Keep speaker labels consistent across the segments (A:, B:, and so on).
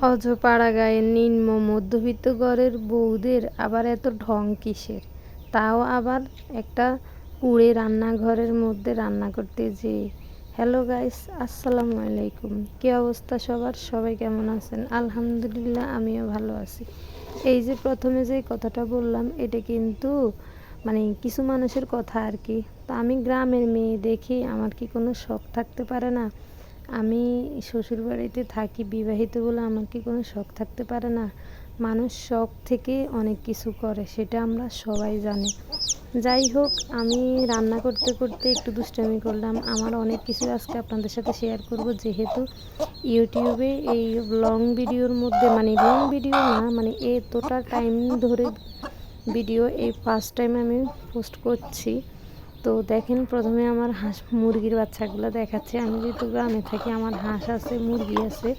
A: অজপাড়া গাঁয়ের নিম্ন মধ্যবিত্ত ঘরের বউদের আবার এত ঢং কিসের? তাও আবার একটা কুঁড়ে রান্নাঘরের মধ্যে রান্না করতে যেয়ে। হ্যালো গাইস, আসসালামু আলাইকুম। কী অবস্থা সবার? সবাই কেমন আছেন? আলহামদুলিল্লাহ, আমিও ভালো আছি। এই যে প্রথমে যে কথাটা বললাম, এটা কিন্তু কিছু মানুষের কথা আর কি। তো আমি গ্রামের মেয়ে দেখি আমার কি কোনো শখ থাকতে পারে না? আমি শ্বশুরবাড়িতে থাকি বিবাহিত বলে আমার কি কোনো শখ থাকতে পারে না? মানুষ শখ থেকে অনেক কিছু করে, সেটা আমরা সবাই জানি। যাই হোক, আমি রান্না করতে করতে একটু দুষ্টামি করলাম। আমার অনেক কিছু আজকে আপনাদের সাথে শেয়ার করব, যেহেতু ইউটিউবে এই লং ভিডিওর মধ্যে লং ভিডিও না, এতটা টাইম ধরে ভিডিও এই ফার্স্ট টাইম আমি পোস্ট করছি। তো দেখেন, প্রথমে আমার হাঁস মুরগির বাচ্চাগুলো দেখাচ্ছে। আমি যেহেতু গ্রামে থাকি, আমার হাঁস আছে, মুরগি আছে।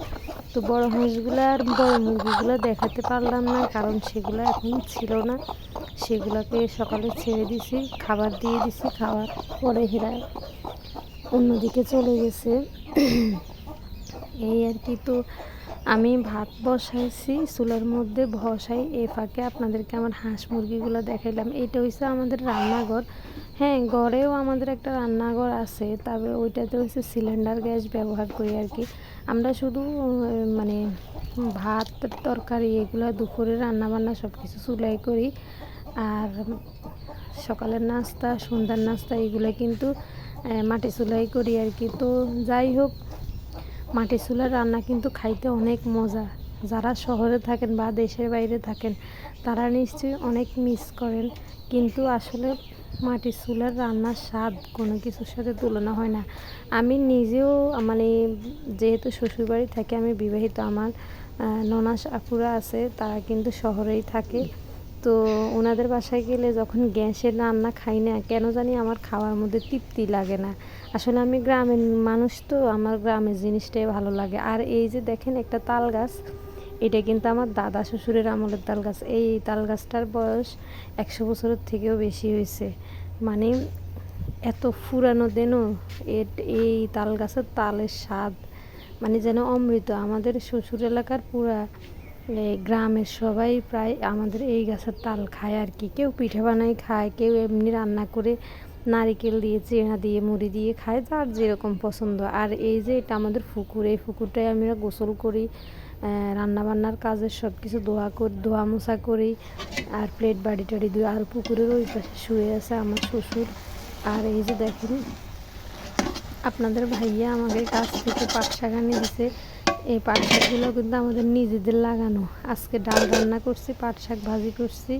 A: তো বড় হাঁসগুলো আর বড় মুরগিগুলো দেখাতে পারলাম না, কারণ সেগুলো এখন ছিল না। সেগুলোকে সকালে ছেড়ে দিছি, খাবার দিয়ে দিছি, খাওয়ার পরে হেরা অন্যদিকে চলে গেছে। এই আর কি। তো আমি ভাত বসাইছি চুলার মধ্যে, বসাই এই ফাঁকে আপনাদেরকে আমার হাঁস মুরগিগুলো দেখাইলাম। এটা হচ্ছে আমাদের রান্নাঘর। হ্যাঁ, ঘরেও আমাদের একটা রান্নাঘর আছে, তবে ওইটাতে হচ্ছে সিলিন্ডার গ্যাস ব্যবহার করি আর কি। আমরা শুধু মানে ভাত তরকারি এগুলো দুপুরে রান্নাবান্না সব কিছু চুলাই করি। আর সকালের নাস্তা, সন্ধ্যার নাস্তা এগুলো কিন্তু মাটি চুলাই করি আর কি। তো যাই হোক, মাটির চুলার রান্না কিন্তু খাইতে অনেক মজা। যারা শহরে থাকেন বা দেশের বাইরে থাকেন, তারা নিশ্চয়ই অনেক মিস করেন, কিন্তু আসলে মাটির চুলার রান্নার স্বাদ কোনো কিছুর সাথে তুলনা হয় না। আমি নিজেও যেহেতু শ্বশুরবাড়ি থাকি, আমি বিবাহিত, আমার ননাস আপুরা আছে, তারা কিন্তু শহরেই থাকে। তো ওনাদের বাসায় গেলে যখন গ্যাসের রান্না খাই না, কেন জানি আমার খাওয়ার মধ্যে তৃপ্তি লাগে না। আসলে আমি গ্রামের মানুষ, তো আমার গ্রামের জিনিসটাই ভালো লাগে। আর এই যে দেখেন একটা তাল গাছ, এটা কিন্তু আমার দাদা শ্বশুরের আমলের তাল গাছ। এই তাল গাছটার বয়স 100 বছরের থেকেও বেশি হয়েছে। মানে এত পুরানো দেনও এই তাল গাছের তালের স্বাদ যেন অমৃত। আমাদের শ্বশুর এলাকার পুরা গ্রামের সবাই প্রায় আমাদের এই গাছের তাল খায় আর কি। কেউ পিঠা বানাই খায়, কেউ এমনি রান্না করে নারিকেল দিয়ে, চেনা দিয়ে, মুড়ি দিয়ে খায়, যার যেরকম পছন্দ। আর এই যে এটা আমাদের পুকুর, এই পুকুরটায় আমরা গোসল করি, রান্নাবান্নার কাজের সব কিছু ধোয়া মোছা করি, আর প্লেট বাড়ি টাড়ি ধুই। আর পুকুরের ওই পাশে শুয়ে আছে আমার শ্বশুর। আর এই যে দেখেন, আপনাদের ভাইয়া আমাদের কাছ থেকে পাট শাক আনিয়ে দিছে। এই পাট শাকগুলো কিন্তু আমাদের নিজেদের লাগানো। আজকে ডাল রান্না করছি, পাট শাক ভাজি করছি,